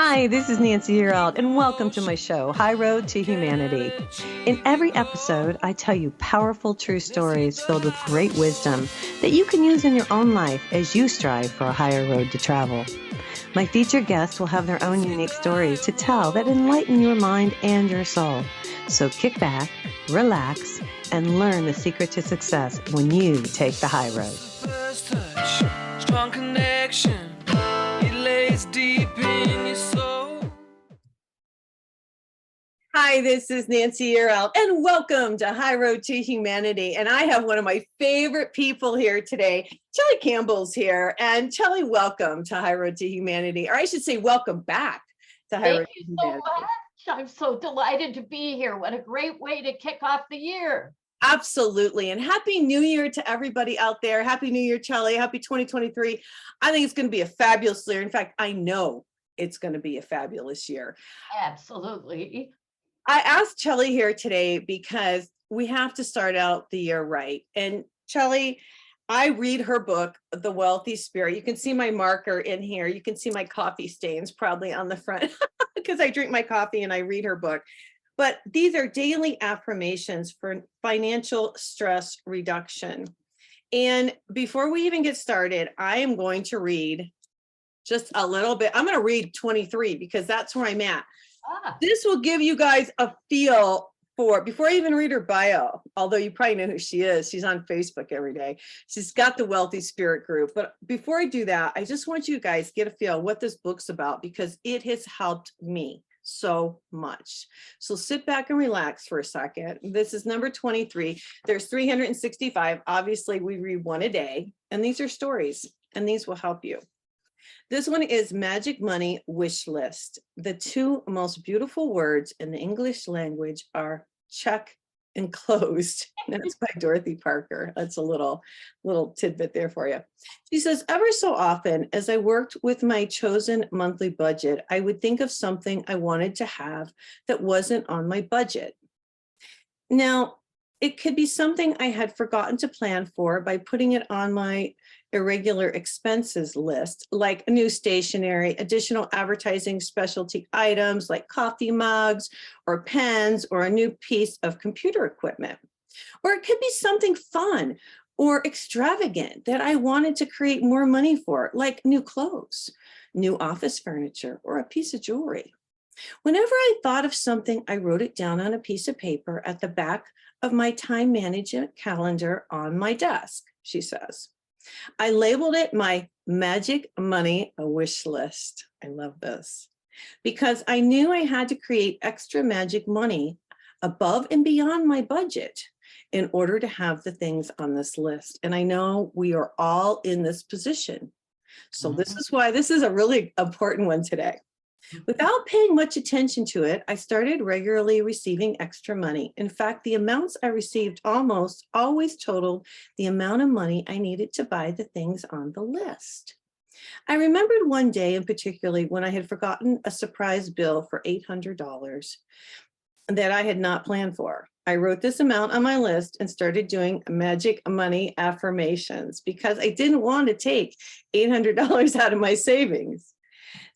Hi, this is Nancy Yearout, and welcome to my show, High Road to Humanity. In every episode, I tell you powerful true stories filled with great wisdom that you can use in your own life as you strive for a higher road to travel. My featured guests will have their own unique stories to tell that enlighten your mind and your soul. So kick back, relax, and learn the secret to success when you take the high road. First touch, strong connection, it lays deep in your soul. Hi, this is Nancy Yearout, and welcome to High Road to Humanity. And I have one of my favorite people here today. Chellie Campbell's here. And Chellie, welcome to High Road to Humanity. Or I should say, welcome back to High Road to Humanity. Thank you so much. I'm so delighted to be here. What a great way to kick off the year. Absolutely. And Happy New Year to everybody out there. Happy New Year, Chellie. Happy 2023. I think it's going to be a fabulous year. In fact, I know it's going to be a fabulous year. Absolutely. I asked Chellie here today because we have to start out the year right. And Chellie, I read her book, The Wealthy Spirit. You can see my marker in here. You can see my coffee stains probably on the front because I drink my coffee and I read her book. But these are daily affirmations for financial stress reduction. And before we even get started, I am going to read just a little bit. I'm going to read 23 because that's where I'm at. This will give you guys a feel for, before I even read her bio, although you probably know who she is. She's on Facebook every day. She's got the Wealthy Spirit group. But before I do that, I just want you guys to get a feel what this book's about because it has helped me so much. So sit back and relax for a second. This is number 23. There's 365. Obviously, we read one a day, and these are stories, and these will help you. This one is Magic Money Wish List. The two most beautiful words in the English language are check and closed. That's by Dorothy Parker. That's a little tidbit there for you. She says, ever so often, as I worked with my chosen monthly budget, I would think of something I wanted to have that wasn't on my budget. Now, it could be something I had forgotten to plan for by putting it on my irregular expenses list, like new stationery, additional advertising specialty items like coffee mugs or pens or a new piece of computer equipment. Or it could be something fun or extravagant that I wanted to create more money for, like new clothes, new office furniture, or a piece of jewelry. Whenever I thought of something, I wrote it down on a piece of paper at the back of my time management calendar on my desk, she says. I labeled it my Magic Money Wish List. I love this because I knew I had to create extra magic money above and beyond my budget in order to have the things on this list. And I know we are all in this position. So this is why this is a really important one today. Without paying much attention to it, I started regularly receiving extra money. In fact, the amounts I received almost always totaled the amount of money I needed to buy the things on the list. I remembered one day in particular when I had forgotten a surprise bill for $800 that I had not planned for. I wrote this amount on my list and started doing magic money affirmations because I didn't want to take $800 out of my savings.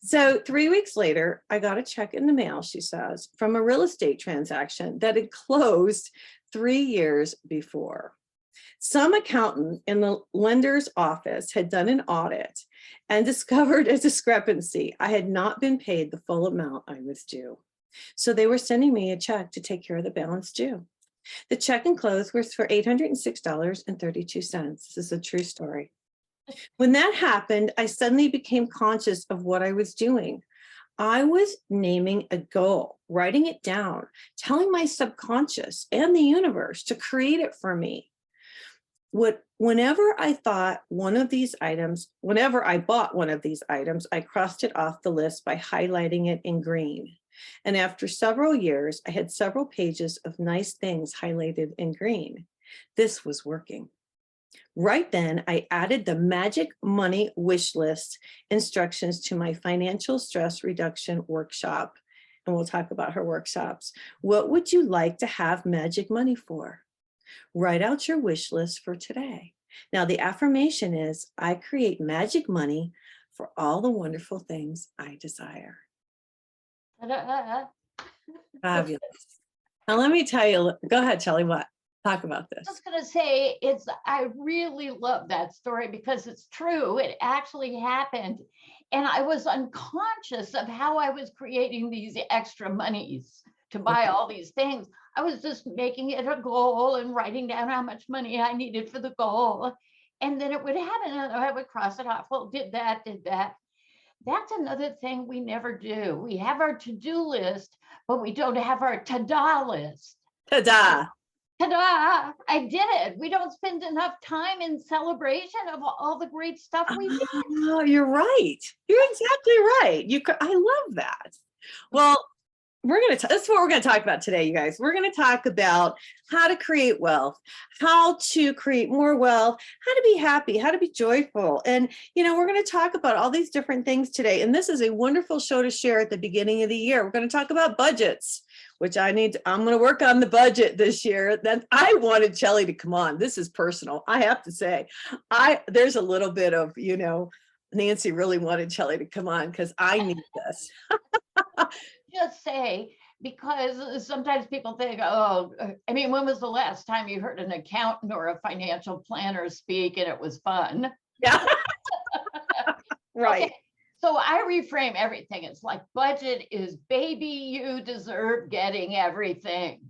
So 3 weeks later, I got a check in the mail, she says, from a real estate transaction that had closed 3 years before. Some accountant in the lender's office had done an audit and discovered a discrepancy. I had not been paid the full amount I was due. So they were sending me a check to take care of the balance due. The check enclosed was for $806.32. This is a true story. When that happened, I suddenly became conscious of what I was doing. I was naming a goal, writing it down, telling my subconscious and the universe to create it for me. Whenever I bought one of these items, I crossed it off the list by highlighting it in green. And after several years, I had several pages of nice things highlighted in green. This was working. Right then, I added the Magic Money Wish List instructions to my financial stress reduction workshop. And we'll talk about her workshops. What would you like to have magic money for? Write out your wish list for today. Now, the affirmation is, I create magic money for all the wonderful things I desire. Ta-da. Fabulous. Now, let me tell you, go ahead, Chellie, what? Talk about I was this. going to say, I really love that story because it's true. It actually happened. And I was unconscious of how I was creating these extra monies to buy all these things. I was just making it a goal and writing down how much money I needed for the goal. And then it would happen and I would cross it off. Well, did that, did that. That's another thing we never do. We have our to-do list, but we don't have our ta-da list. Ta-da. Ta-da, I did it. We don't spend enough time in celebration of all the great stuff we did. Oh, you're right. You're exactly right. I love that. Well, this is what we're going to talk about today, you guys. We're going to talk about how to create wealth, how to create more wealth, how to be happy, how to be joyful. And, we're going to talk about all these different things today. And this is a wonderful show to share at the beginning of the year. We're going to talk about budgets, which I'm going to work on the budget this year. Then I wanted Chellie to come on. This is personal. I have to say, there's a little bit of, Nancy really wanted Chellie to come on because I need this. Just say, because sometimes people think, oh, I mean, when was the last time you heard an accountant or a financial planner speak and it was fun? Yeah. Right. Okay. So I reframe everything. It's like budget is baby, you deserve getting everything.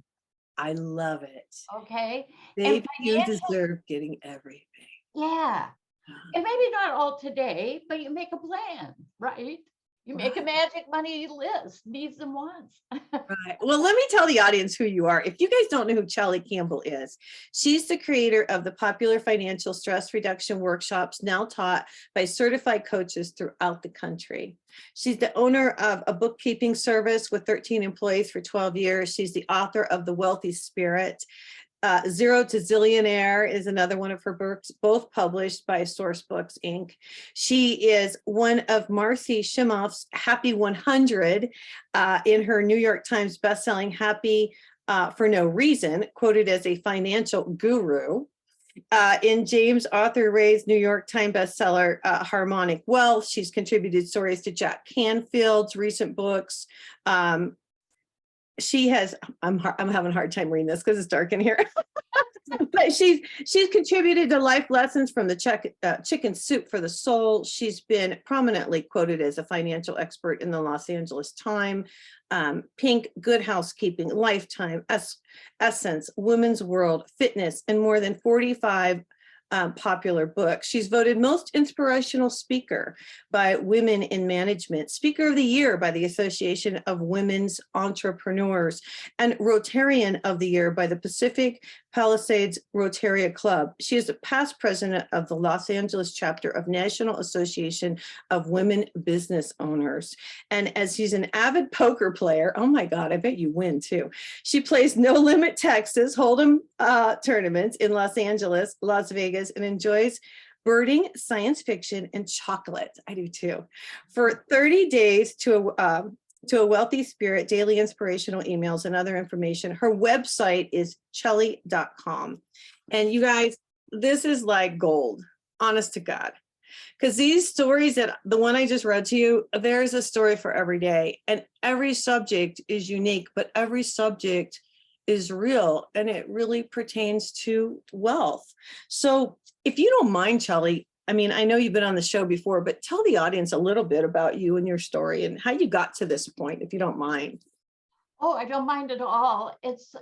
I love it. Okay. Baby, you deserve getting everything. Yeah. And maybe not all today, but you make a plan, right? You make a magic money list, needs and wants. Right. Well, let me tell the audience who you are. If you guys don't know who Chellie Campbell is, she's the creator of the popular financial stress reduction workshops now taught by certified coaches throughout the country. She's the owner of a bookkeeping service with 13 employees for 12 years. She's the author of The Wealthy Spirit. Zero to Zillionaire is another one of her books, both published by Source Books, Inc. She is one of Marcy Shimoff's Happy 100 in her New York Times bestselling Happy for No Reason, quoted as a financial guru. In James Arthur Ray's New York Times bestseller, Harmonic Wealth, she's contributed stories to Jack Canfield's recent books. She has, I'm having a hard time reading this because it's dark in here. But she's contributed to life lessons from the Chicken Soup for the Soul. She's been prominently quoted as a financial expert in the Los Angeles Times, Pink, Good Housekeeping, Lifetime, Essence, Women's World, Fitness, and more than 45 popular books. She's voted most inspirational speaker by Women in Management, Speaker of the Year by the Association of Women's Entrepreneurs, and Rotarian of the Year by the Pacific Palisades Rotary Club. She is the past president of the Los Angeles chapter of National Association of Women Business Owners. And as she's an avid poker player, oh my God, I bet you win too. She plays No Limit Texas Hold'em tournaments in Los Angeles, Las Vegas, and enjoys birding, science fiction, and chocolate. I do too. For 30 days to a wealthy spirit, daily inspirational emails and other information. Her website is Chellie.com. And you guys, this is like gold, honest to God. Because these stories that the one I just read to you, there's a story for every day. And every subject is unique, but every subject is real and it really pertains to wealth. So if you don't mind, Chellie, I mean, I know you've been on the show before, but tell the audience a little bit about you and your story and how you got to this point, if you don't mind. Oh, I don't mind at all. It's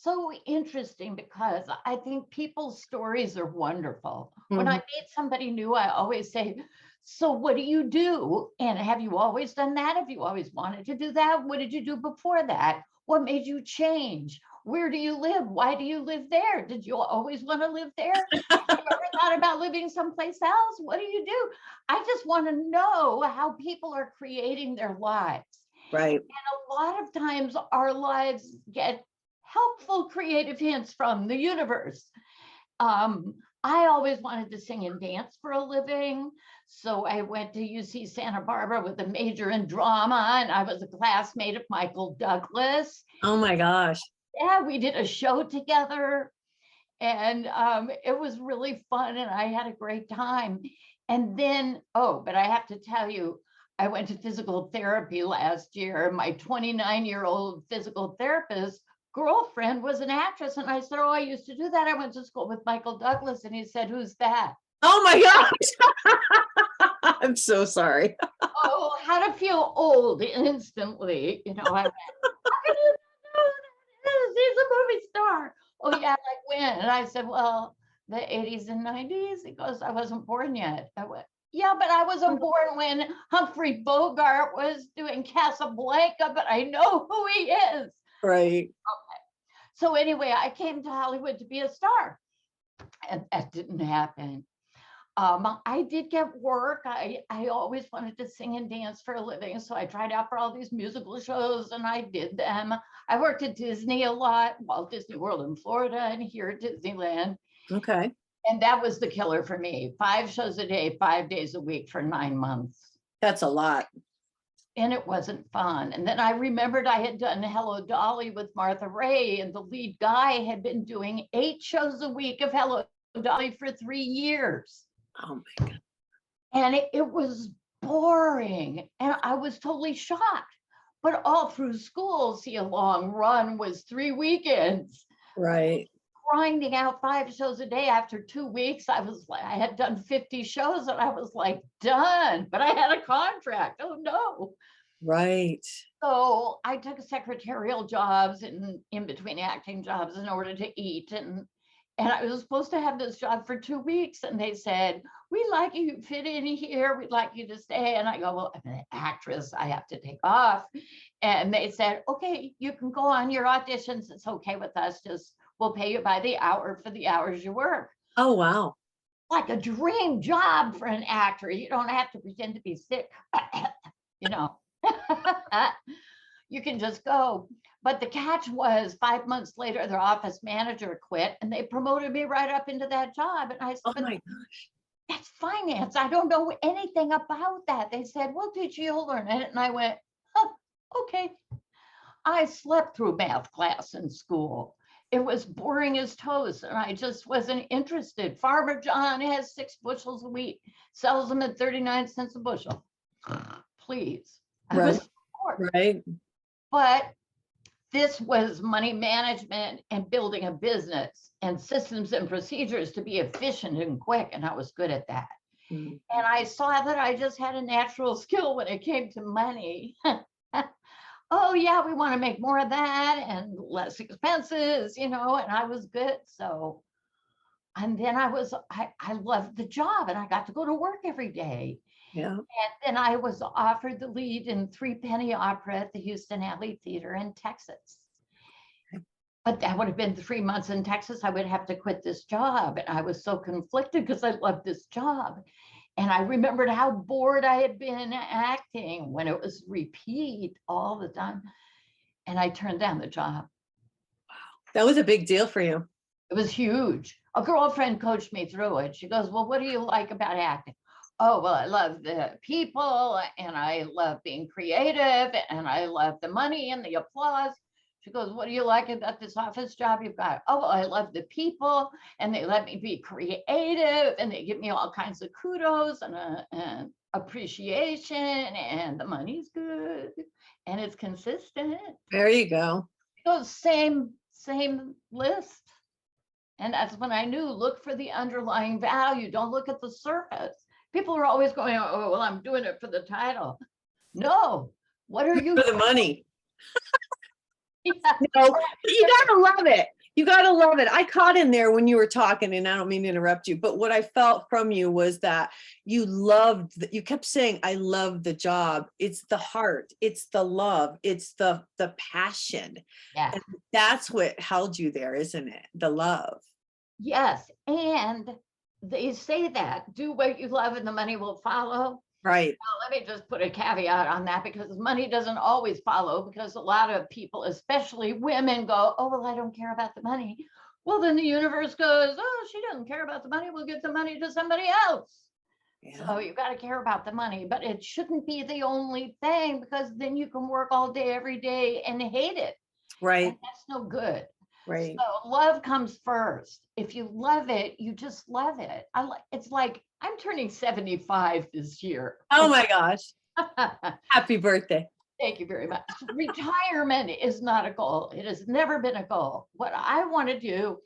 so interesting because I think people's stories are wonderful. Mm-hmm. When I meet somebody new, I always say, so what do you do? And have you always done that? Have you always wanted to do that? What did you do before that? What made you change? Where do you live? Why do you live there? Did you always want to live there? Have you ever thought about living someplace else? What do you do? I just want to know how people are creating their lives. Right. And a lot of times our lives get helpful creative hints from the universe. I always wanted to sing and dance for a living. So I went to UC Santa Barbara with a major in drama, and I was a classmate of Michael Douglas. Oh my gosh. Yeah, we did a show together, and it was really fun, and I had a great time. And then, but I have to tell you, I went to physical therapy last year. My 29-year-old physical therapist girlfriend was an actress. And I said, oh, I used to do that. I went to school with Michael Douglas. And he said, who's that? Oh my gosh. I'm so sorry. Oh, how to feel old instantly. You know, I went, how can you not know who that is? He's a movie star. Oh yeah, like when? And I said, well, the 80s and 90s. He goes, I wasn't born yet. I went, yeah, but I wasn't born when Humphrey Bogart was doing Casablanca, but I know who he is. Right. Okay. So anyway, I came to Hollywood to be a star, and that didn't happen. I did get work. I always wanted to sing and dance for a living. So I tried out for all these musical shows and I did them. I worked at Disney a lot, Walt Disney World in Florida and here at Disneyland. Okay. And that was the killer for me. 5 shows a day, 5 days a week for 9 months. That's a lot. And it wasn't fun. And then I remembered I had done Hello Dolly with Martha Ray, and the lead guy had been doing 8 shows a week of Hello Dolly for 3 years. Oh my God. And it was boring. And I was totally shocked. But all through school, see, a long run was 3 weekends. Right. Grinding out 5 shows a day after 2 weeks. I was like, I had done 50 shows and I was like, done. But I had a contract. Oh no. Right. So I took secretarial jobs in between acting jobs in order to eat. And I was supposed to have this job for 2 weeks. And they said, we like you fit in here. We'd like you to stay. And I go, well, I'm an actress. I have to take off. And they said, okay, you can go on your auditions. It's okay with us. Just we'll pay you by the hour for the hours you work. Oh, wow. Like a dream job for an actor. You don't have to pretend to be sick. You know, you can just go. But the catch was 5 months later, their office manager quit and they promoted me right up into that job. And I said, Oh my gosh. that's finance. I don't know anything about that. They said, we'll teach you, you'll learn it. And I went, oh, okay. I slept through math class in school. It was boring as toast and I just wasn't interested. Farmer John has 6 bushels a week, sells them at 39 cents a bushel. Please. I Right. was bored. Right. But this was money management and building a business and systems and procedures to be efficient and quick. And I was good at that. Mm. And I saw that I just had a natural skill when it came to money. Oh yeah, we want to make more of that and less expenses, you know, and I was good. So, and then I loved the job and I got to go to work every day. Yeah. And then I was offered the lead in 3 Penny Opera at the Houston Alley Theater in Texas. But that would have been 3 months in Texas. I would have to quit this job. And I was so conflicted because I loved this job. And I remembered how bored I had been acting when it was repeat all the time. And I turned down the job. That was a big deal for you. It was huge. A girlfriend coached me through it. She goes, well, what do you like about acting? Oh, well, I love the people and I love being creative and I love the money and the applause. She goes, what do you like about this office job you've got? Oh, well, I love the people and they let me be creative and they give me all kinds of kudos and appreciation and the money's good and it's consistent. There you go. So same list. And that's when I knew, look for the underlying value. Don't look at the surface. People are always going, oh, well, I'm doing it for the title. No, what are you For the money. Yeah. No, you gotta love it. You gotta love it. I caught in there when you were talking, and I don't mean to interrupt you, but what I felt from you was that you loved that. You kept saying, I love the job. It's the heart, it's the love, it's the passion. Yeah. And that's what held you there, isn't it? The love. Yes. And they say that do what you love and the money will follow. Right. Well, let me just put a caveat on that because money doesn't always follow because a lot of people, especially women, go, oh, well, I don't care about the money. Well, then the universe goes, oh, she doesn't care about the money. We'll give the money to somebody else. Yeah. So you got to care about the money, but it shouldn't be the only thing because then you can work all day, every day and hate it. Right. And that's no good. Right. So love comes first. If you love it, you just love it. It's like I'm turning 75 this year. Oh my gosh. Happy birthday. Thank you very much. Retirement is not a goal. It has never been a goal. What I want to do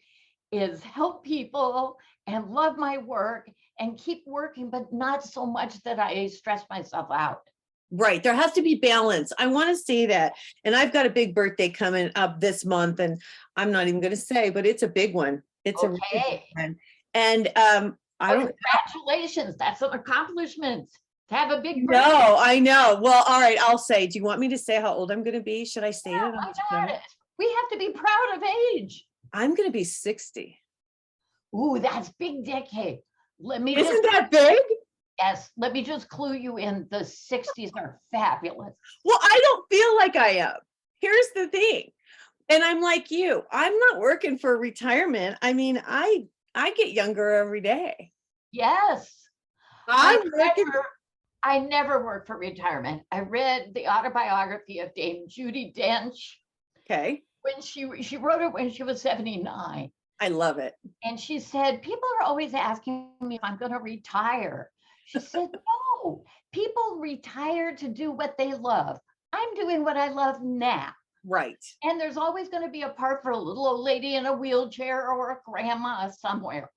is help people and love my work and keep working, but not so much that I stress myself out. Right. There has to be balance. I want to say that. And I've got a big birthday coming up this month, and I'm not even going to say, but it's a big one. It's a really big Okay. one. And I Well, don't congratulations. That's an accomplishment to have a big birthday. know. I know. Well, all right. I'll say, do you want me to say how old I'm going to be? Should I state it on Why the show? not? We have to be proud of age. I'm going to be 60. Ooh, that's big decade. Let me Isn't just, that big? yes, let me just clue you in. The 60s are fabulous. Well, I don't feel like I am. Here's the thing. And I'm like you. I'm not working for retirement. I mean, I get younger every day. Yes. I'm working. I never worked for retirement. I read the autobiography of Dame Judi Dench Okay. when she wrote it when she was 79. I love it. And she said, people are always asking me if I'm going to retire. She said, no, people retire to do what they love. I'm doing what I love now. Right. And there's always going to be a part for a little old lady in a wheelchair or a grandma somewhere.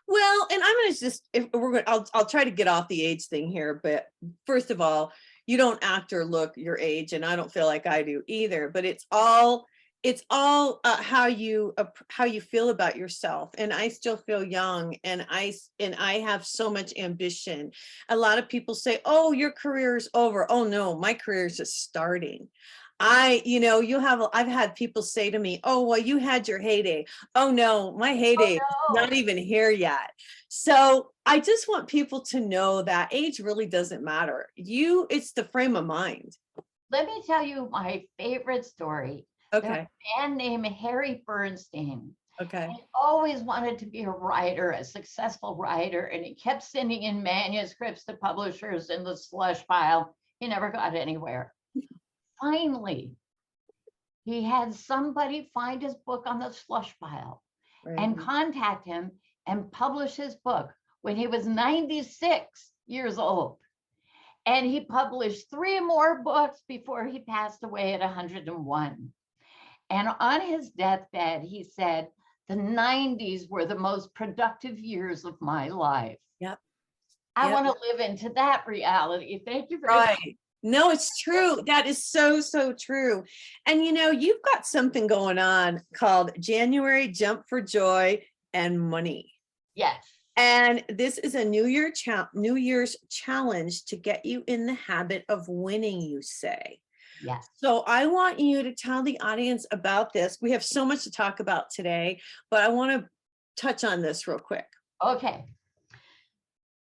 Well, and I'm going to just, if we're going, I'll try to get off the age thing here. But first of all, you don't act or look your age, and I don't feel like I do either. But it's all how you feel about yourself. And I still feel young, and I have so much ambition. A lot of people say, "Oh, your career is over." Oh no, my career is just starting. I've had people say to me, "Oh, well, you had your heyday." Oh no, my heyday is not even here yet. So I just want people to know that age really doesn't matter. It's the frame of mind. Let me tell you my favorite story. Okay. There's a man named Harry Bernstein. Okay. He always wanted to be a writer, a successful writer, and he kept sending in manuscripts to publishers in the slush pile. He never got anywhere. Finally, he had somebody find his book on the slush pile and contact him and publish his book when he was 96 years old. And he published 3 more books before he passed away at 101. And on his deathbed, he said, the 90s were the most productive years of my life. Yep. I want to live into that reality. Thank you very much. No, it's true. That is so, so true. And you've got something going on called January Jump for Joy and Money. Yes. And this is a New Year's challenge to get you in the habit of winning, you say. Yes. So I want you to tell the audience about this. We have so much to talk about today, but I want to touch on this real quick. Okay.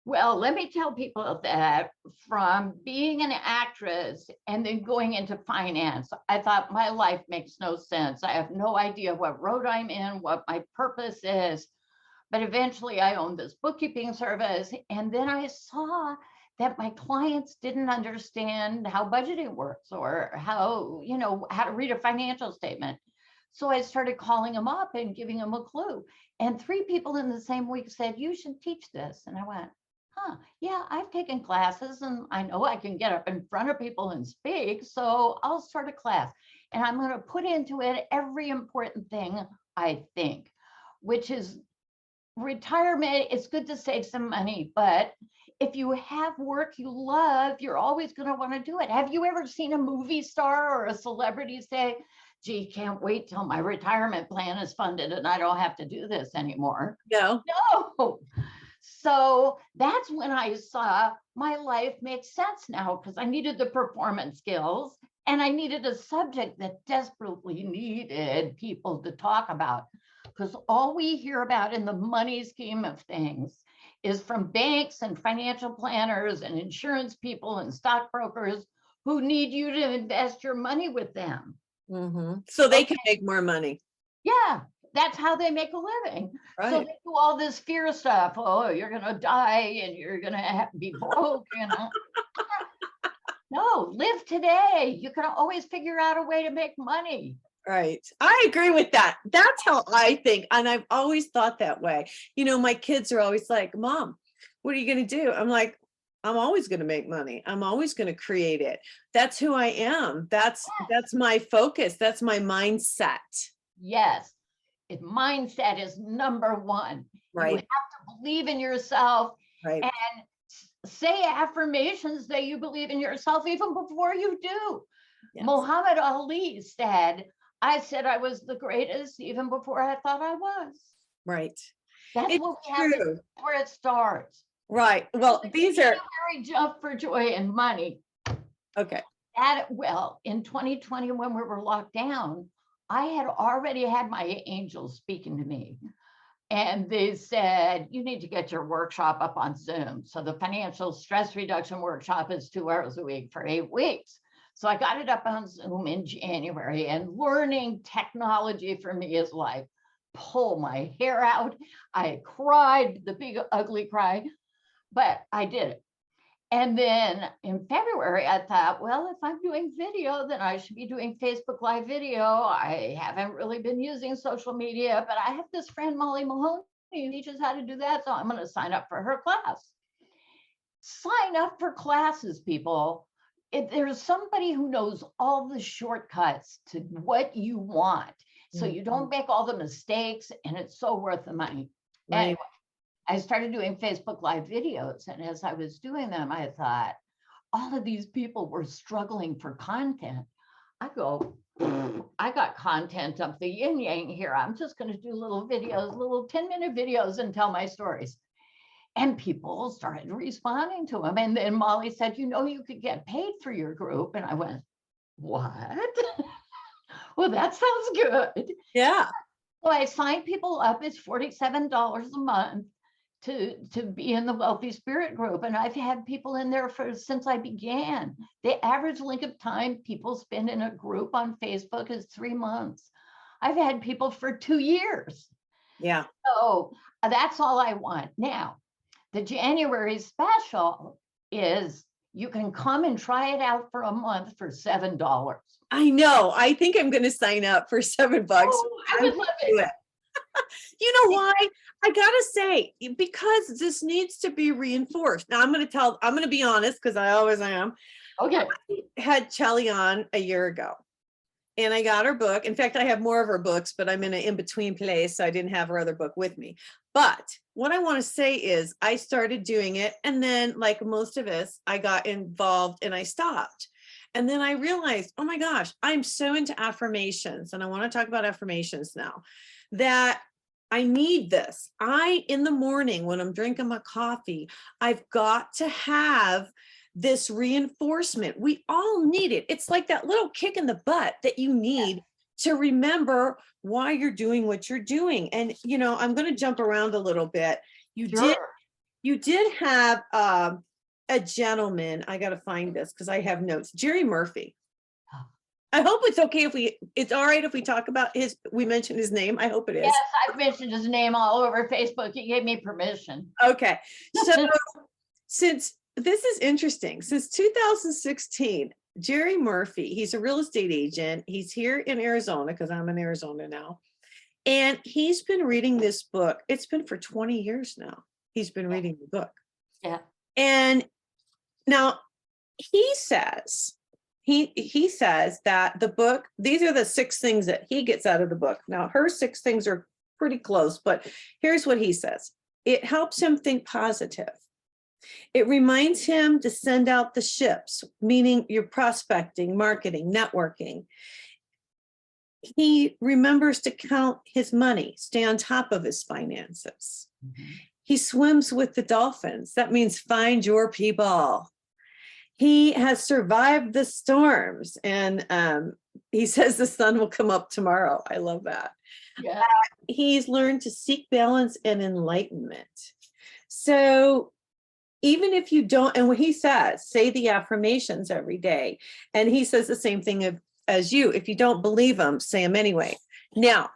Well, let me tell people that from being an actress and then going into finance, I thought my life makes no sense. I have no idea what road I'm in, what my purpose is. But eventually I owned this bookkeeping service. And then I saw that my clients didn't understand how budgeting works or how to read a financial statement. So I started calling them up and giving them a clue. And 3 people in the same week said, you should teach this. And I went, yeah, I've taken classes and I know I can get up in front of people and speak. So I'll start a class and I'm going to put into it every important thing I think, which is retirement. It's good to save some money, but if you have work you love, you're always going to want to do it. Have you ever seen a movie star or a celebrity say, gee, can't wait till my retirement plan is funded and I don't have to do this anymore? No. So that's when I saw my life makes sense now, because I needed the performance skills and I needed a subject that desperately needed people to talk about, because all we hear about in the money scheme of things is from banks and financial planners and insurance people and stockbrokers who need you to invest your money with them. Mm-hmm. So they can make more money. Yeah, that's how they make a living. Right. So they do all this fear stuff. Oh, you're going to die and you're going to be broke. No, live today. You can always figure out a way to make money. Right. I agree with that. That's how I think. And I've always thought that way. My kids are always like, Mom, What are you going to do? I'm like, I'm always going to make money. I'm always going to create it. That's who I am. That's my focus. That's my mindset. Yes. Mindset is number one. You have Right. to believe in yourself Right. and say affirmations that you believe in yourself even before you do. Yes. Muhammad Ali said, I said I was the greatest even before I thought I was. Right. That's It's what we have to do, true. where it starts. Right. Well, The these are January jump for joy and money. okay. Well, in 2020, when we were locked down, I had already had my angels speaking to me. And they said, you need to get your workshop up on Zoom. So the financial stress reduction workshop is 2 hours a week for 8 weeks. So I got it up on Zoom in January, and learning technology for me is like pull my hair out. I cried, the big ugly cry, but I did it. And then in February, I thought, well, if I'm doing video, then I should be doing Facebook Live video. I haven't really been using social media, but I have this friend, Molly Mahoney, who teaches how to do that. So I'm going to sign up for her class. Sign up for classes, people. If there's somebody who knows all the shortcuts to what you want, so you don't make all the mistakes, and it's so worth the money. Right. Anyway, I started doing Facebook Live videos, and as I was doing them, I thought, all of these people were struggling for content. I go, I got content of the yin yang here. I'm just going to do little videos, little 10-minute videos, and tell my stories. And people started responding to them. And then Molly said, you know, you could get paid for your group. And I went, what? Well, that sounds good. Yeah. So I signed people up. It's $47 a month to be in the Wealthy Spirit group. And I've had people in there since I began. The average length of time people spend in a group on Facebook is 3 months. I've had people for 2 years. Yeah. So that's all I want. Now, the January special is you can come and try it out for a month for $7. I know. I think I'm going to sign up for $7. Oh, I would love it. You know why? I gotta say, because this needs to be reinforced. Now I'm going to be honest, because I always am. Okay. I had Chellie on a year ago, and I got her book. In fact, I have more of her books, but I'm in an in-between place, so I didn't have her other book with me. But what I want to say is I started doing it, and then, like most of us, I got involved and I stopped. And then I realized, oh my gosh, I'm so into affirmations, and I want to talk about affirmations now, that I need this. In the morning when I'm drinking my coffee, I've got to have this reinforcement. We all need it. It's like that little kick in the butt that you need to remember why you're doing what you're doing. And, you know, I'm going to jump around a little bit. You did have a gentleman. I got to find this because I have notes. Jerry Murphy. I hope it's okay it's all right if we talk about we mentioned his name. I hope it is. Yes, I've mentioned his name all over Facebook. He gave me permission. Okay. So since this is interesting, since 2016, Jerry Murphy, he's a real estate agent. He's here in Arizona because I'm in Arizona now. And he's been reading this book. It's been for 20 years now. He's been reading the book. Yeah. And now he says that the book, these are the 6 things that he gets out of the book. Now, her 6 things are pretty close, but here's what he says. It helps him think positive. It reminds him to send out the ships, meaning you're prospecting, marketing, networking. He remembers to count his money, stay on top of his finances. Mm-hmm. He swims with the dolphins. That means find your people. He has survived the storms, and he says the sun will come up tomorrow. I love that. Yeah. He's learned to seek balance and enlightenment. So even if you don't, and what he says, say the affirmations every day. And he says the same thing as you. If you don't believe them, say them anyway. Now,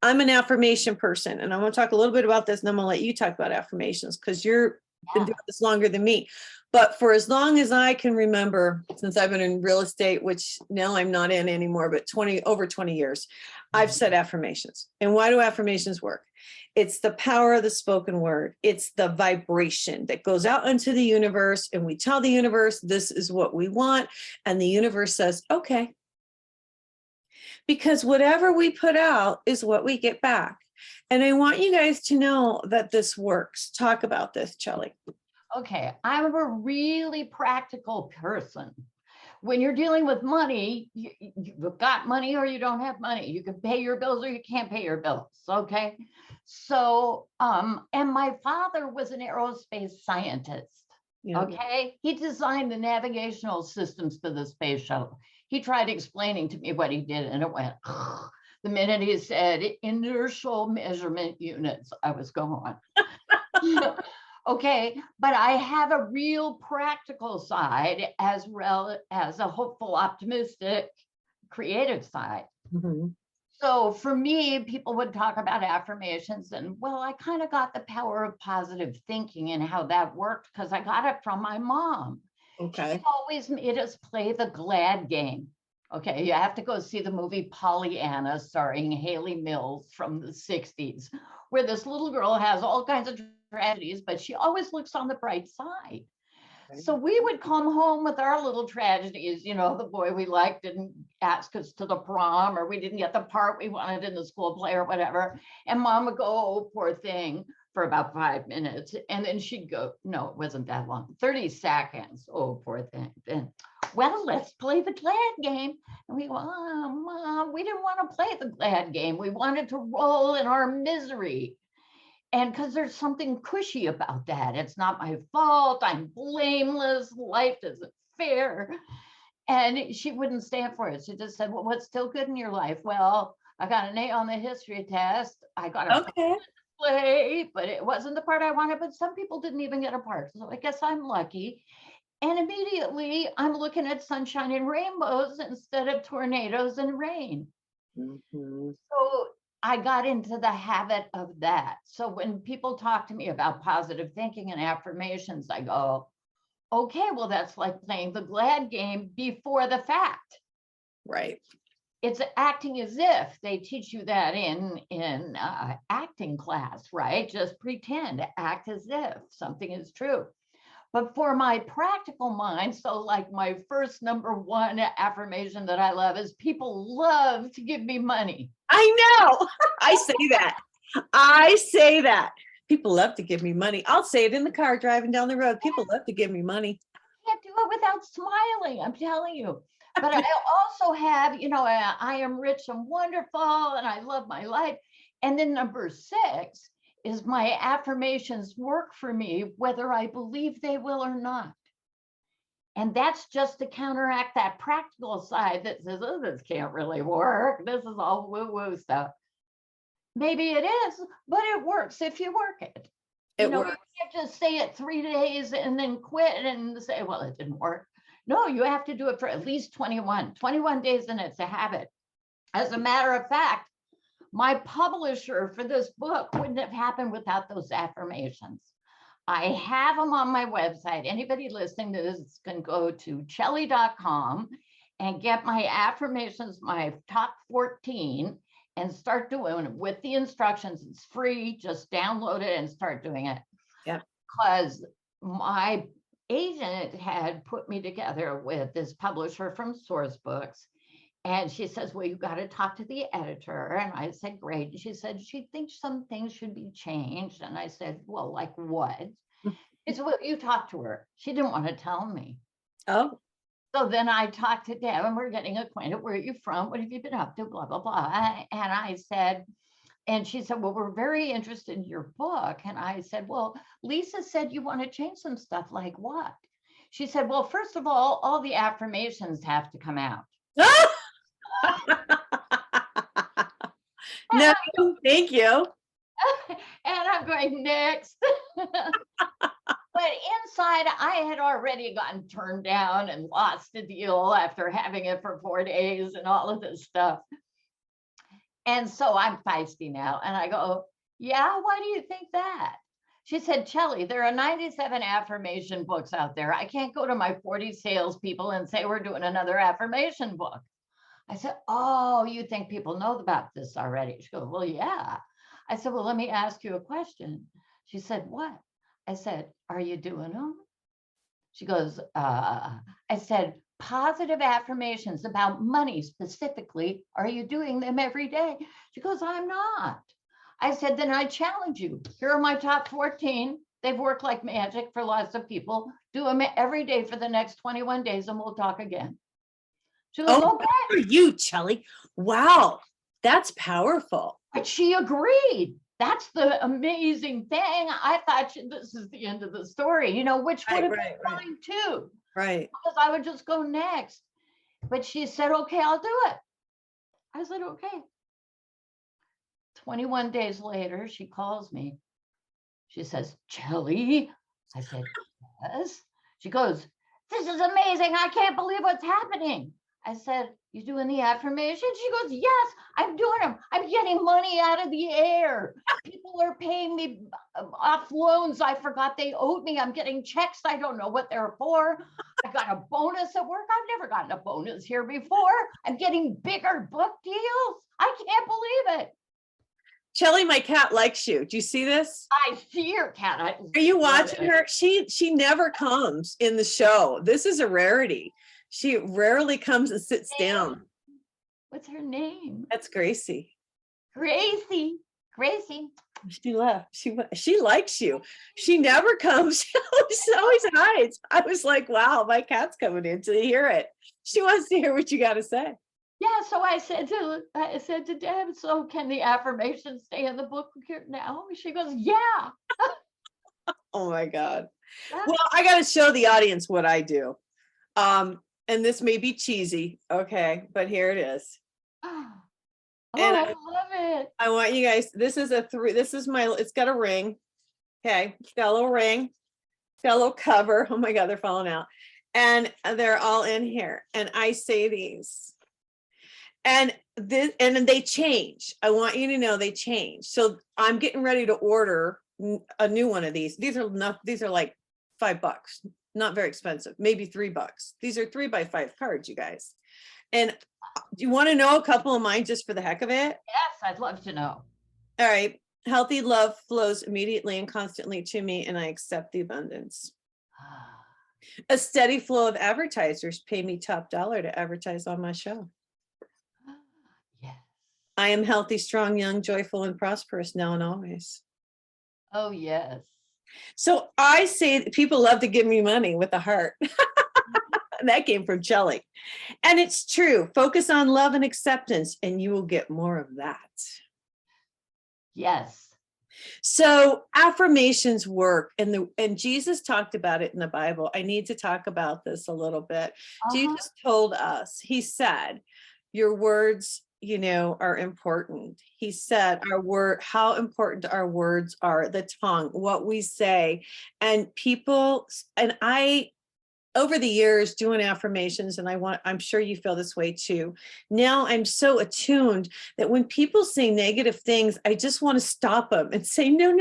I'm an affirmation person, and I want to talk a little bit about this, and then I'm going to let you talk about affirmations because you're been doing this longer than me. But for as long as I can remember, since I've been in real estate, which now I'm not in anymore, but over 20 years, I've said affirmations. And why do affirmations work? It's the power of the spoken word. It's the vibration that goes out into the universe, and we tell the universe, this is what we want. And the universe says, okay. Because whatever we put out is what we get back. And I want you guys to know that this works. Talk about this, Chellie. Okay, I'm a really practical person. When you're dealing with money, you've got money or you don't have money. You can pay your bills or you can't pay your bills, okay? So, and my father was an aerospace scientist, okay? He designed the navigational systems for the space shuttle. He tried explaining to me what he did and it went, ugh. The minute he said inertial measurement units, I was gone. Okay, but I have a real practical side as well as a hopeful, optimistic, creative side. Mm-hmm. So for me, people would talk about affirmations and, well, I kind of got the power of positive thinking and how that worked because I got it from my mom. Okay. She always made us play the glad game. Okay, you have to go see the movie Pollyanna starring Haley Mills from the 60s, where this little girl has all kinds of tragedies, but she always looks on the bright side. Okay. So we would come home with our little tragedies. You know, the boy we liked didn't ask us to the prom, or we didn't get the part we wanted in the school play or whatever. And mom would go, oh, poor thing, for about 5 minutes. And then she'd go, no, it wasn't that long, 30 seconds. Oh, poor thing. Then, well, let's play the glad game. And we go, oh, Mom, we didn't want to play the glad game. We wanted to roll in our misery. And because there's something cushy about that. It's not my fault. I'm blameless. Life isn't fair. And she wouldn't stand for it. She just said, well, what's still good in your life? Well, I got an A on the history test. I got a play, but it wasn't the part I wanted. But some people didn't even get a part. So I guess I'm lucky. And immediately I'm looking at sunshine and rainbows instead of tornadoes and rain. Mm-hmm. So I got into the habit of that. So when people talk to me about positive thinking and affirmations, I go, okay, well, that's like playing the glad game before the fact. Right. It's acting as if. They teach you that in acting class, right? Just pretend, act as if something is true. But for my practical mind, so like my first number one affirmation that I love is people love to give me money. I know. I say that. I say that. People love to give me money. I'll say it in the car driving down the road. People love to give me money. I can't do it without smiling, I'm telling you. But I also have, you know, I am rich and wonderful and I love my life. And then number 6 is my affirmations work for me, whether I believe they will or not. And that's just to counteract that practical side that says, oh, this can't really work. This is all woo-woo stuff. Maybe it is, but it works if you work it. You can't just say it 3 days and then quit and say, well, it didn't work. No, you have to do it for at least 21 days and it's a habit. As a matter of fact, my publisher for this book wouldn't have happened without those affirmations. I have them on my website. Anybody listening to this can go to Chellie.com and get my affirmations, my top 14, and start doing it with the instructions. It's free. Just download it and start doing it. Yeah. Because my agent had put me together with this publisher from Source Books. And she says, well, you got to talk to the editor. And I said, great. And she said, she thinks some things should be changed. And I said, well, like what? She said, well, you talk to her. She didn't want to tell me. Oh. So then I talked to Deb and we're getting acquainted. Where are you from? What have you been up to? Blah, blah, blah. And I said, and she said, well, we're very interested in your book. And I said, well, Lisa said you want to change some stuff. Like what? She said, well, first of all the affirmations have to come out. No, thank you. And I'm going next. But inside, I had already gotten turned down and lost the deal after having it for 4 days and all of this stuff. And so I'm feisty now. And I go, yeah, why do you think that? She said, Chellie, there are 97 affirmation books out there. I can't go to my 40 salespeople and say we're doing another affirmation book. I said, oh, you think people know about this already? She goes, well, yeah. I said, well, let me ask you a question. She said, what? I said, are you doing them? She goes, I said, positive affirmations about money specifically. Are you doing them every day? She goes, I'm not. I said, then I challenge you. Here are my top 14. They've worked like magic for lots of people. Do them every day for the next 21 days and we'll talk again. She goes, Oh, okay. good for you, Chellie. Wow, that's powerful. But she agreed. That's the amazing thing. I thought this is the end of the story, you know, which would have been fine too. Right. Because I would just go next. But she said, okay, I'll do it. I said, okay. 21 days later, she calls me. She says, Chellie. I said, yes. She goes, this is amazing. I can't believe what's happening. I said, you doing the affirmations? She goes, yes, I'm doing them. I'm getting money out of the air. People are paying me off loans I forgot they owed me. I'm getting checks. I don't know what they're for. I got a bonus at work. I've never gotten a bonus here before. I'm getting bigger book deals. I can't believe it. Chellie, my cat likes you. Do you see this? I see your cat. Are you watching her? She never comes in the show. This is a rarity. She rarely comes and sits down. What's her name? That's Gracie. Gracie. Gracie. She left. She likes you. She never comes. She always hides. I was like, wow, my cat's coming in to hear it. She wants to hear what you got to say. Yeah, so I said to Deb, so can the affirmations stay in the book here now? She goes, yeah. Oh my God. Yeah. Well, I got to show the audience what I do. And this may be cheesy, okay, but here it is. Oh, And I love it. I want you guys, this is it's got a ring. Okay, it's got a little ring, it's got a little cover. Oh my God, they're falling out. And they're all in here. And I say these. And they change. I want you to know they change. So I'm getting ready to order a new one of these. These are like $5, not very expensive, maybe $3. These are 3x5 cards, you guys. And do you want to know a couple of mine just for the heck of it? Yes, I'd love to know. All right. Healthy love flows immediately and constantly to me, and I accept the abundance. A steady flow of advertisers pay me top dollar to advertise on my show. Yes. I am healthy, strong, young, joyful, and prosperous now and always. Oh, yes. So I say people love to give me money with a heart. That came from Chellie. And it's true. Focus on love and acceptance, and you will get more of that. Yes. So affirmations work, and Jesus talked about it in the Bible. I need to talk about this a little bit. Jesus told us, he said, your words, are important. He said how important our words are, the tongue, what we say, and over the years doing affirmations, and I'm sure you feel this way too. Now I'm so attuned that when people say negative things, I just want to stop them and say, no,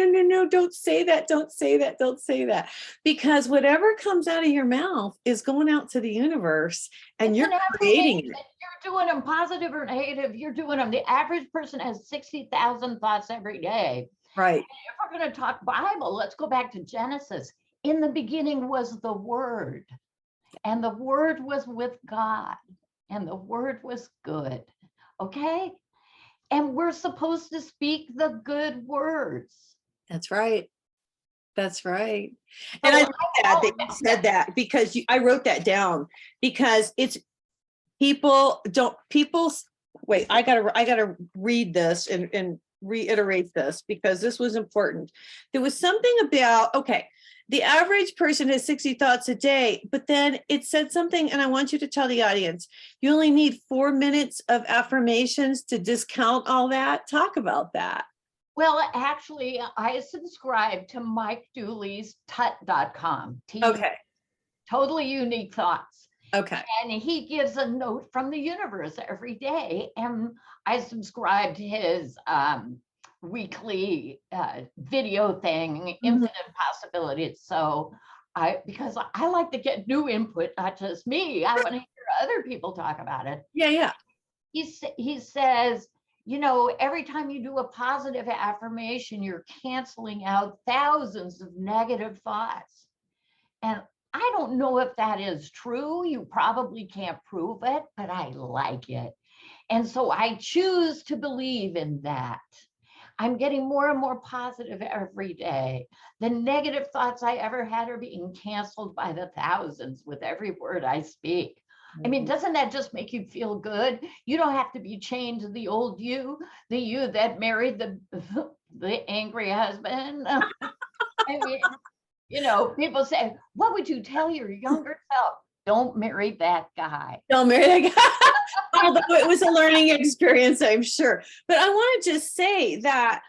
don't say that. Don't say that. Don't say that. Because whatever comes out of your mouth is going out to the universe, and you're creating it. You're doing them positive or negative. You're doing them. The average person has 60,000 thoughts every day. Right. And if we're going to talk Bible, let's go back to Genesis. In the beginning was the Word, and the Word was with God, and the Word was good. Okay? And we're supposed to speak the good words. That's right. That's right. And I love that you said that, because I wrote that down, because it's wait, I gotta read this and reiterate this, because this was important. There was something about, the average person has 60 thoughts a day, but then it said something, and I want you to tell the audience, you only need 4 minutes of affirmations to discount all that. Talk about that. Well, actually, I subscribe to Mike Dooley's tut.com. Okay. Totally unique thoughts. Okay. And he gives a note from the universe every day. And I subscribe to his weekly video thing, Mhm. Infinite Possibilities. So because I like to get new input, not just me. I want to hear other people talk about it. Yeah, yeah. He says, you know, every time you do a positive affirmation, you're canceling out thousands of negative thoughts. And I don't know if that is true. You probably can't prove it, but I like it. And so I choose to believe in that. I'm getting more and more positive every day. The negative thoughts I ever had are being canceled by the thousands with every word I speak. I mean, doesn't that just make you feel good? You don't have to be chained to the old you, the you that married the angry husband. I mean, you know, people say, what would you tell your younger self? Don't marry that guy. Don't marry that guy. Although it was a learning experience, I'm sure. But I want to just say that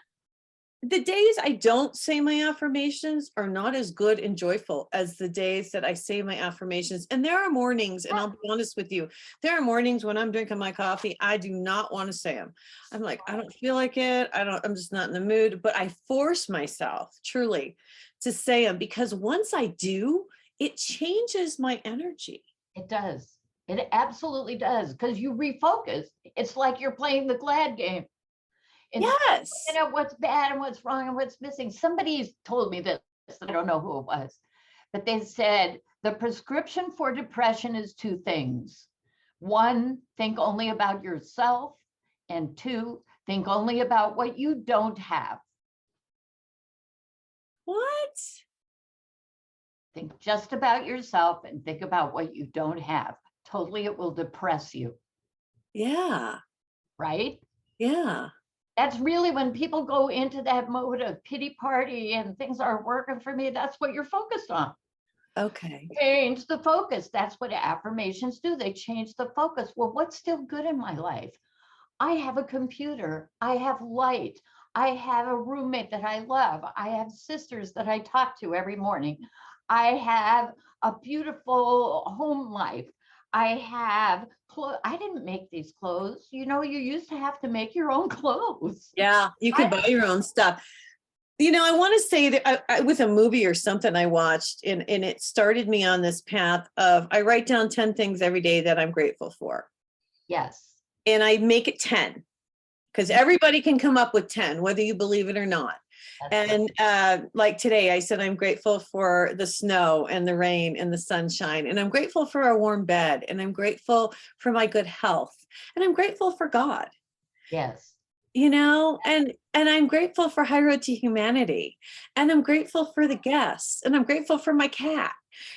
the days I don't say my affirmations are not as good and joyful as the days that I say my affirmations. And there are mornings, and I'll be honest with you, there are mornings when I'm drinking my coffee, I do not want to say them. I'm like, I don't feel like it. I'm just not in the mood, but I force myself truly to say them, because once I do, it changes my energy. It does. It absolutely does, because you refocus. It's like you're playing the glad game. Yes. You know what's bad and what's wrong and what's missing. Somebody's told me this, I don't know who it was, but they said the prescription for depression is two things. One, think only about yourself, and two, think only about what you don't have. What? Think just about yourself and think about what you don't have. Totally, it will depress you. Yeah. Right? Yeah. That's really when people go into that mode of pity party and things aren't working for me. That's what you're focused on. Okay. Change the focus. That's what affirmations do. They change the focus. Well, what's still good in my life? I have a computer. I have light. I have a roommate that I love. I have sisters that I talk to every morning. I have a beautiful home life. I have clothes. I didn't make these clothes. You know, you used to have to make your own clothes. Yeah, you could buy your own stuff. You know, I want to say that with a movie or something I watched, and it started me on this path of I write down 10 things every day that I'm grateful for. Yes. And I make it 10, because everybody can come up with 10, whether you believe it or not. And like today, I said, I'm grateful for the snow and the rain and the sunshine. And I'm grateful for a warm bed. And I'm grateful for my good health. And I'm grateful for God. Yes. You know, and I'm grateful for High Road to Humanity. And I'm grateful for the guests. And I'm grateful for my cat,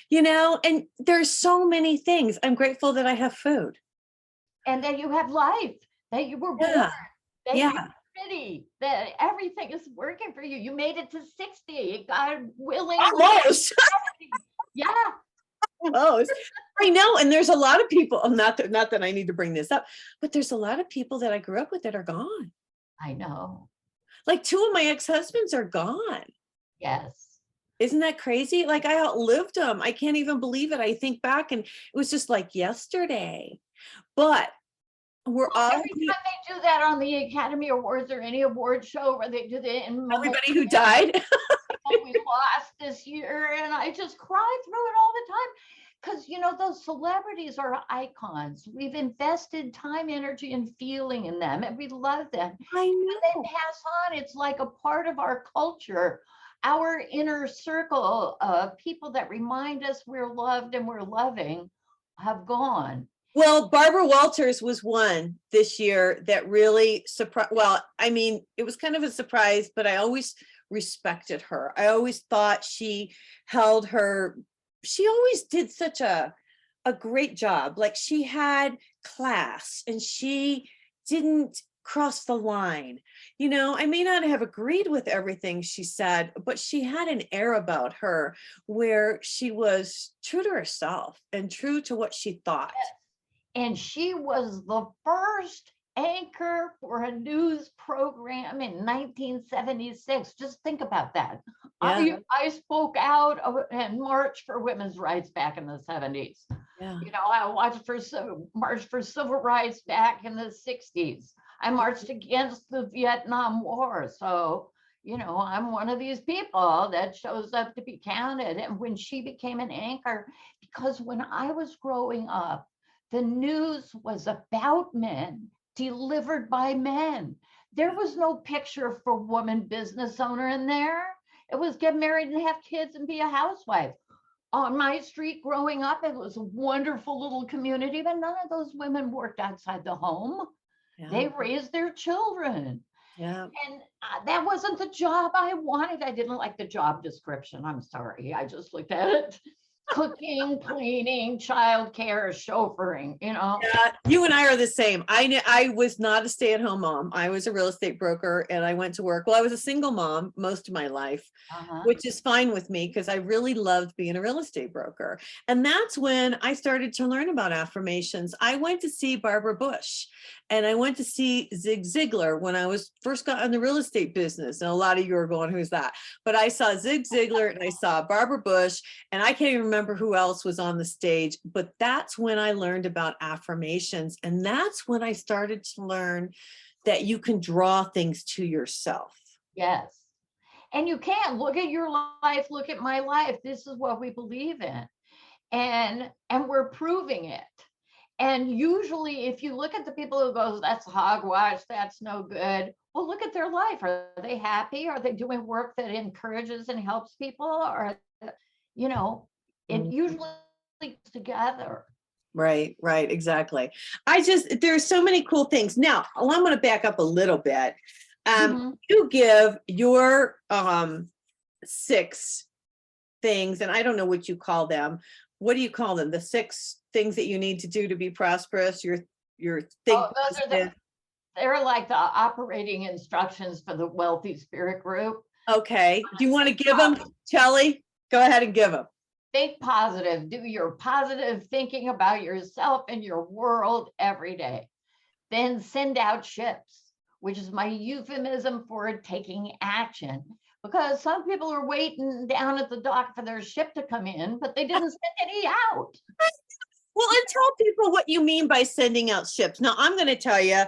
you know, and there's so many things. I'm grateful that I have food. And that you have life, that you were born, Yeah. that Yeah. you're pretty, that everything is working for you. You made it to 60, God willing. Almost. Yeah. Almost. I know. And there's a lot of people, not that I need to bring this up, but there's a lot of people that I grew up with that are gone. I know. Like 2 of my ex-husbands are gone. Yes. Isn't that crazy? Like I outlived them. I can't even believe it. I think back and it was just like yesterday. But we're all Every time they do that on the Academy Awards or any award show where they do the everybody who died. we lost this year, and I just cry through it all the time. Because, you know, those celebrities are icons. We've invested time, energy, and feeling in them, and we love them. I When they know. pass on, it's like a part of our culture, our inner circle of people that remind us we're loved and we're loving have gone. Well, Barbara Walters was one this year that really surprised. Well, I mean, it was kind of a surprise, but I always respected her. I always thought she always did such a great job. Like she had class and she didn't cross the line. You know, I may not have agreed with everything she said, but she had an air about her where she was true to herself and true to what she thought. And she was the first anchor for a news program in 1976. Just think about that. Yeah. I spoke out and marched for women's rights back in the 70s. Yeah. You know, I marched for civil rights back in the 60s. I marched against the Vietnam War. So, you know, I'm one of these people that shows up to be counted. And when she became an anchor, because when I was growing up, the news was about men, delivered by men. There was no picture for woman business owner in there. It was get married and have kids and be a housewife. On my street growing up, it was a wonderful little community, but none of those women worked outside the home. They raised their children. Yeah. And that wasn't the job I wanted. I didn't like the job description. I'm sorry. I just looked at it. Cooking, cleaning, childcare, chauffeuring, you know. Yeah, you and I are the same. I was not a stay-at-home mom. I was a real estate broker and I went to work. Well, I was a single mom most of my life, which is fine with me because I really loved being a real estate broker. And that's when I started to learn about affirmations. I went to see Barbara Bush and I went to see Zig Ziglar when I was first got in the real estate business. And a lot of you are going, who's that? But I saw Zig Ziglar and I saw Barbara Bush, and I can't even remember who else was on the stage, but that's when I learned about affirmations. And that's when I started to learn that you can draw things to yourself. Yes. And you can't look at your life, look at my life. This is what we believe in. And we're proving it. And usually if you look at the people who goes, that's hogwash, that's no good. Well, look at their life. Are they happy? Are they doing work that encourages and helps people? Or, you know, it usually comes together. Right, exactly. There's so many cool things. Now, I'm going to back up a little bit. You give your 6 things, and I don't know what you call them. What do you call them? The 6 things that you need to do to be prosperous. Your thing. They're like the operating instructions for the Wealthy Spirit Group. Okay. Do you want to give them, Chellie? Go ahead and give them. Think positive. Do your positive thinking about yourself and your world every day. Then send out ships, which is my euphemism for taking action. Because some people are waiting down at the dock for their ship to come in, but they didn't send any out. Well, and tell people what you mean by sending out ships. Now, I'm going to tell you,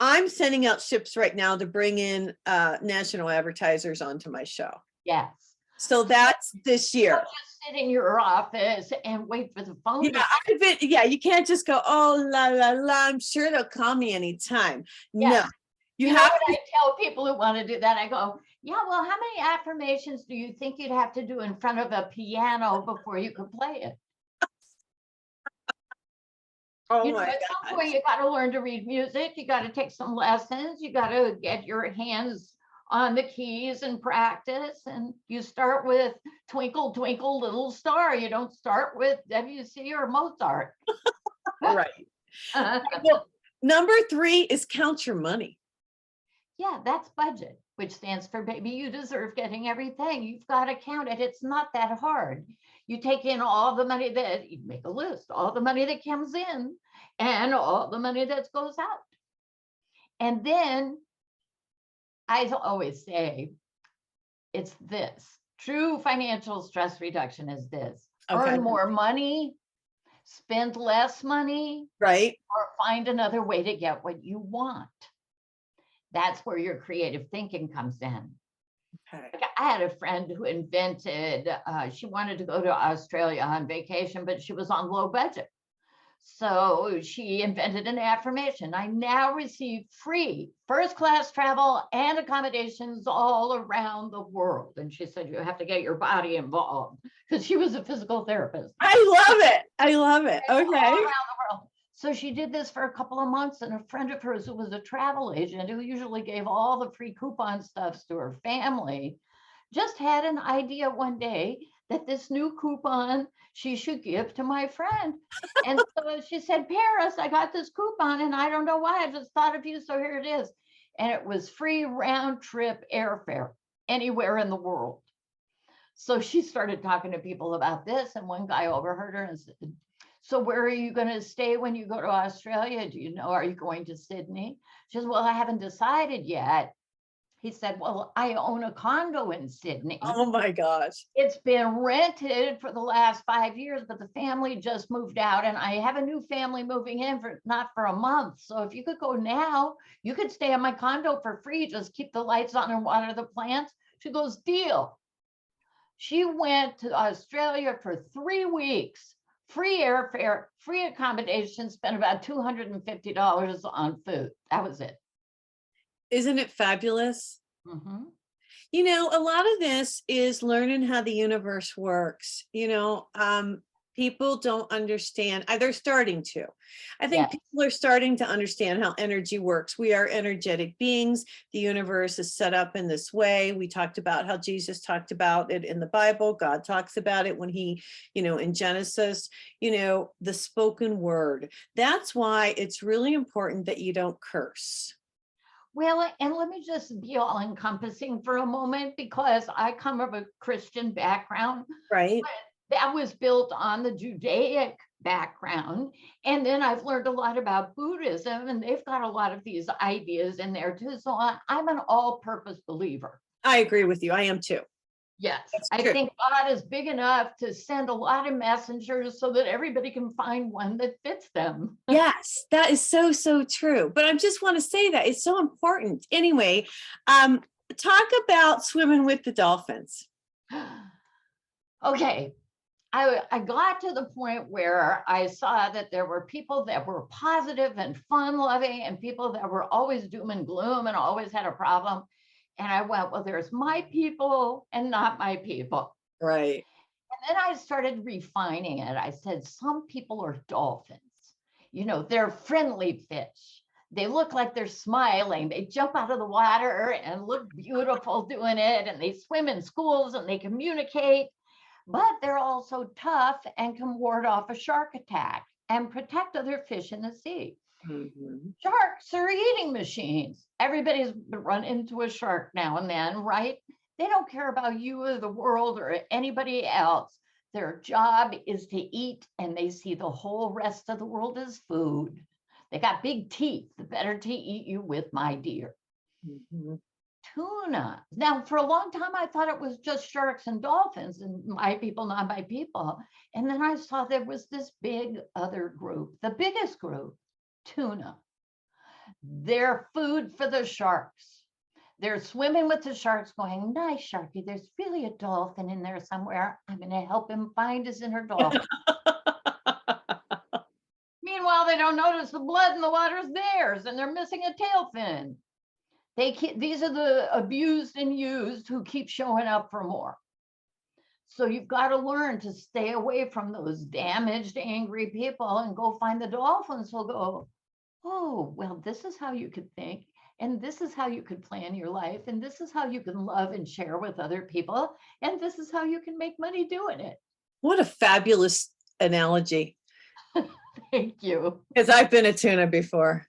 I'm sending out ships right now to bring in national advertisers onto my show. Yes. So that's this year. Don't just sit in your office and wait for the phone. Yeah, you can't just go, oh, la, la, la, I'm sure they'll call me anytime. Yeah. No, you have to. I tell people who want to do that, I go, yeah, well, how many affirmations do you think you'd have to do in front of a piano before you could play it? Oh, you know, at some point, you got to learn to read music. You got to take some lessons. You got to get your hands on the keys and practice. And you start with Twinkle, Twinkle, Little Star. You don't start with Debussy or Mozart. Right. Well, number 3 is count your money. Yeah, that's budget, which stands for baby, you deserve getting everything. You've got to count it. It's not that hard. You take in all the money that you make a list, all the money that comes in and all the money that goes out. And then I always say, it's this. True financial stress reduction is this. Okay. Earn more money, spend less money, right? Or find another way to get what you want. That's where your creative thinking comes in. Okay. Like I had a friend who invented, she wanted to go to Australia on vacation, but she was on low budget. So she invented an affirmation. I now receive free first-class travel and accommodations all around the world. And she said, you have to get your body involved because she was a physical therapist. I love it. I love it. Okay. All around the world. So she did this for a couple of months, and a friend of hers who was a travel agent who usually gave all the free coupon stuffs to her family just had an idea one day that this new coupon she should give to my friend. And so she said, Paris, I got this coupon and I don't know why, I just thought of you, so here it is. And it was free round trip airfare anywhere in the world. So she started talking to people about this, and one guy overheard her and said, so where are you going to stay when you go to Australia? Do you know, are you going to Sydney? She says, well, I haven't decided yet. He said, well, I own a condo in Sydney. Oh my gosh. It's been rented for the last 5 years, but the family just moved out and I have a new family moving in for not for a month. So if you could go now, you could stay in my condo for free. Just keep the lights on and water the plants. She goes, deal. She went to Australia for 3 weeks, free airfare, free accommodation, spent about $250 on food. That was it. Isn't it fabulous? Mhm. You know, a lot of this is learning how the universe works. People don't understand. They're starting to. I think Yeah. people are starting to understand how energy works. We are energetic beings. The universe is set up in this way. We talked about how Jesus talked about it in the Bible. God talks about it when he, in Genesis, the spoken word. That's why it's really important that you don't curse. Well, and let me just be all encompassing for a moment, because I come from a Christian background. Right. That was built on the Judaic background. And then I've learned a lot about Buddhism, and they've got a lot of these ideas in there too. So I'm an all-purpose believer. I agree with you. I am too. Yes, That's I true. think God is big enough to send a lot of messengers so that everybody can find one that fits them. Yes, that is so, so true. But I just want to say that it's so important. Anyway, talk about swimming with the dolphins. Okay, I got to the point where I saw that there were people that were positive and fun loving and people that were always doom and gloom and always had a problem. And I went, well, there's my people and not my people. Right. And then I started refining it. I said, some people are dolphins. They're friendly fish. They look like they're smiling. They jump out of the water and look beautiful doing it. And they swim in schools and they communicate. But they're also tough and can ward off a shark attack and protect other fish in the sea. Mm-hmm. Sharks are eating machines. Everybody's run into a shark now and then, right? They don't care about you or the world or anybody else. Their job is to eat, and they see the whole rest of the world as food. They got big teeth, the better to eat you with, my dear. Mm-hmm. Tuna. Now, for a long time, I thought it was just sharks and dolphins and my people, not my people. And then I saw there was this big other group, the biggest group, tuna. They're food for the sharks. They're swimming with the sharks going, nice, Sharky, there's really a dolphin in there somewhere. I'm going to help him find his inner dolphin. Meanwhile, they don't notice the blood in the water's theirs and they're missing a tail fin. These are the abused and used who keep showing up for more. So you've got to learn to stay away from those damaged, angry people and go find the dolphins who'll go, oh, well, this is how you could think. And this is how you could plan your life. And this is how you can love and share with other people. And this is how you can make money doing it. What a fabulous analogy. Thank you. Because I've been a tuna before.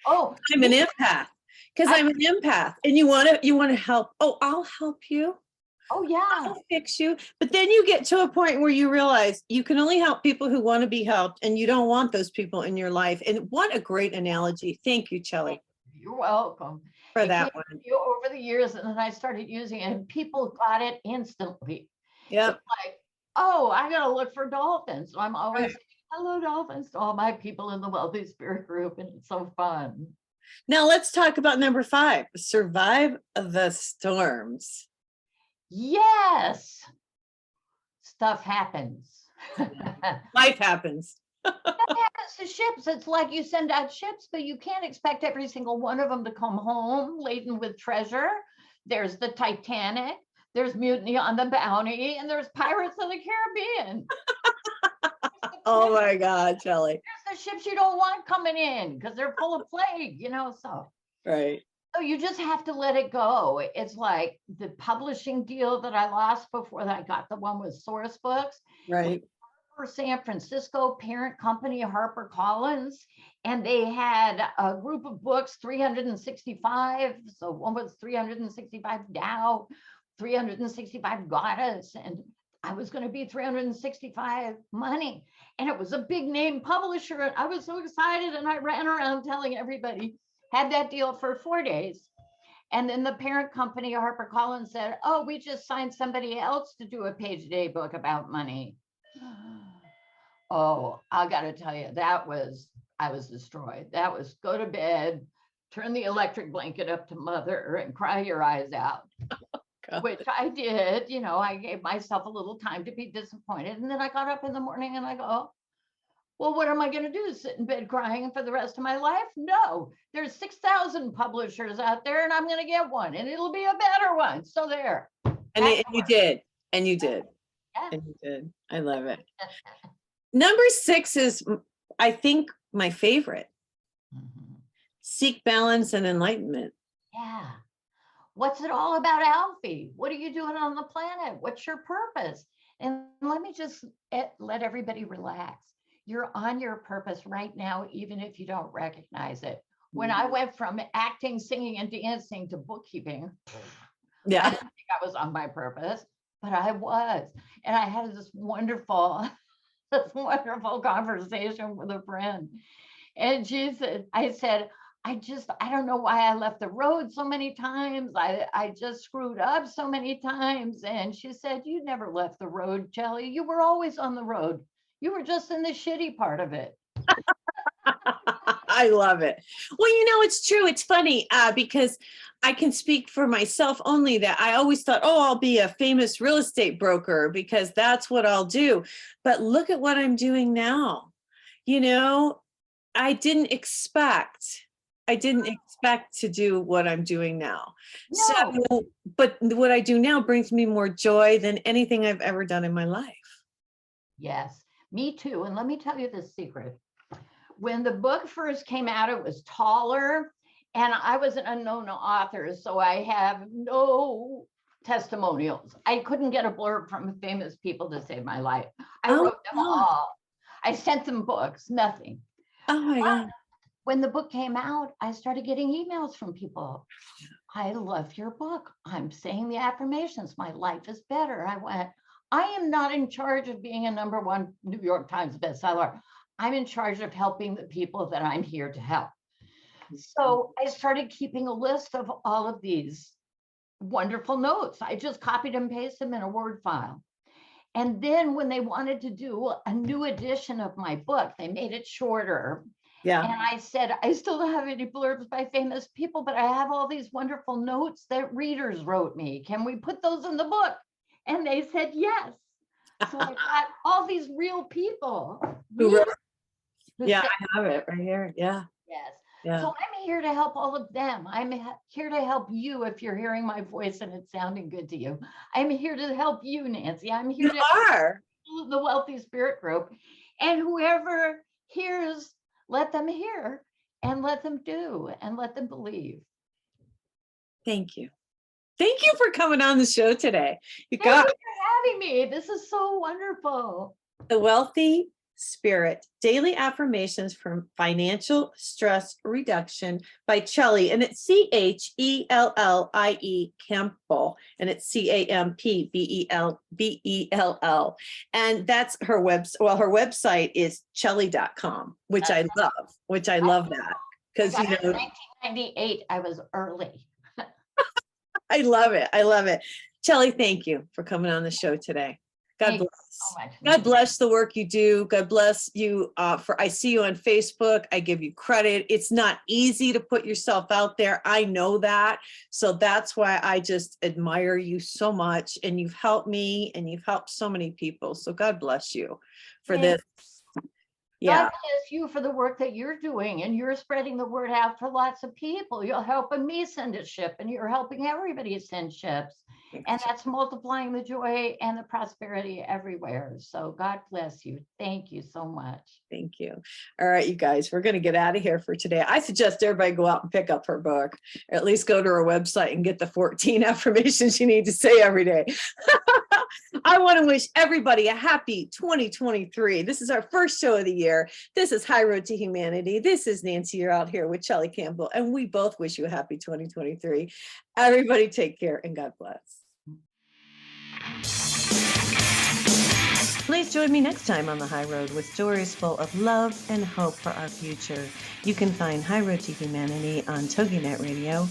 Oh, I'm an empath. Because I'm an empath. And you want to help. Oh, I'll help you. Oh, yeah. I'll fix you. But then you get to a point where you realize you can only help people who want to be helped, and you don't want those people in your life. And what a great analogy. Thank you, Chellie. You're welcome. For that one. Over the years, and then I started using it, and people got it instantly. Yep. It's like, oh, I got to look for dolphins. So I'm always saying, hello, dolphins, to all my people in the Wealthy Spirit group, and it's so fun. Now let's talk about number 5, survive the storms. Yes. Stuff happens. Life happens. That happens to ships. It's like you send out ships, but you can't expect every single one of them to come home laden with treasure. There's the Titanic, there's Mutiny on the Bounty, and there's Pirates of the Caribbean. Oh my God, Chellie. There's the ships you don't want coming in because they're full of plague, so. Right. So you just have to let it go. It's like the publishing deal that I lost before that I got the one with Source Books. Right. For San Francisco, parent company HarperCollins, and they had a group of books, 365. So one was 365 Tao, 365 Goddess, and I was going to be 365 money. And it was a big name publisher, and I was so excited, and I ran around telling everybody, had that deal for 4 days. And then the parent company, HarperCollins, said, oh, we just signed somebody else to do a page-a-day book about money. Oh, I got to tell you, I was destroyed. That was go to bed, turn the electric blanket up to mother and cry your eyes out, which I did. You know, I gave myself a little time to be disappointed. And then I got up in the morning and I go, well, what am I going to do? Sit in bed crying for the rest of my life? No, there's 6,000 publishers out there and I'm going to get one and it'll be a better one. So there. And you did. And you did. Yeah. And you did. I love it. Number 6 is, I think, my favorite. Seek balance and enlightenment. Yeah. What's it all about, Alfie? What are you doing on the planet? What's your purpose? And let me just let everybody relax. You're on your purpose right now, even if you don't recognize it. When I went from acting, singing, and dancing to bookkeeping, Yeah, I didn't think I was on my purpose, but I was. And I had this wonderful conversation with a friend. And she said, I said, I don't know why I left the road so many times. I just screwed up so many times. And she said, you never left the road, Chellie. You were always on the road. You were just in the shitty part of it. I love it. Well, you know, it's true. It's funny because I can speak for myself only that I always thought, oh, I'll be a famous real estate broker because that's what I'll do. But look at what I'm doing now. You know, I didn't expect to do what I'm doing now. No. So, but what I do now brings me more joy than anything I've ever done in my life. Yes, me too. And let me tell you the secret. When the book first came out, it was taller and I was an unknown author. So I have no testimonials. I couldn't get a blurb from famous people to save my life. I wrote them all. I sent them books, nothing. Oh my God. When the book came out, I started getting emails from people. I love your book. I'm saying the affirmations. My life is better. I went, I am not in charge of being a #1 New York Times bestseller. I'm in charge of helping the people that I'm here to help. So I started keeping a list of all of these wonderful notes. I just copied and pasted them in a Word file. And then when they wanted to do a new edition of my book, they made it shorter. Yeah. And I said, I still don't have any blurbs by famous people, but I have all these wonderful notes that readers wrote me. Can we put those in the book? And they said, yes. So I got all these real people. Yeah, I have it right here. Yeah. Yes. Yeah. So I'm here to help all of them. I'm here to help you if you're hearing my voice and it's sounding good to you. I'm here to help you, Nancy. I'm here to help the Wealthy Spirit Group. And whoever hears, let them hear and let them do and let them believe. Thank you. Thank you for coming on the show today. Thank you for having me. This is so wonderful. The Wealthy Spirit Daily Affirmations for Financial Stress Reduction by Chellie, and it's Chellie Campbell, and it's Campbell, and that's her website. Well, her website is Chellie.com, which I love that because you know, 1998, I was early. I love it. I love it. Chellie, thank you for coming on the show today. God bless. So much. God bless the work you do. God bless you I see you on Facebook. I give you credit. It's not easy to put yourself out there. I know that. So that's why I just admire you so much. And you've helped me and you've helped so many people. So God bless you for this. Yeah. God bless you for the work that you're doing, and you're spreading the word out for lots of people. You're helping me send a ship, and you're helping everybody send ships. And that's multiplying the joy and the prosperity everywhere. So God bless you. Thank you so much. Thank you. All right, you guys, we're going to get out of here for today. I suggest everybody go out and pick up her book, or at least go to her website and get the 14 affirmations you need to say every day. I want to wish everybody a happy 2023. This is our first show of the year. This is High Road to Humanity. This is Nancy. You're out here with Chellie Campbell, and we both wish you a happy 2023. Everybody take care and God bless. Please join me next time on the High Road with stories full of love and hope for our future. You can find High Road to Humanity on TogiNet Radio,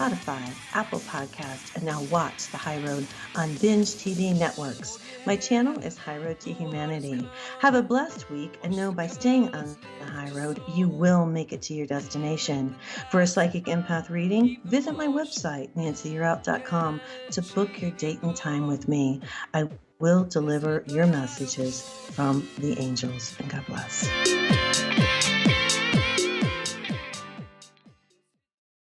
Spotify, Apple Podcasts, and now watch The High Road on Binge TV networks. My channel is High Road to Humanity. Have a blessed week, and know by staying on the high road, you will make it to your destination. For a psychic empath reading, visit my website, nancyyearout.com, to book your date and time with me. I will deliver your messages from the angels, and God bless.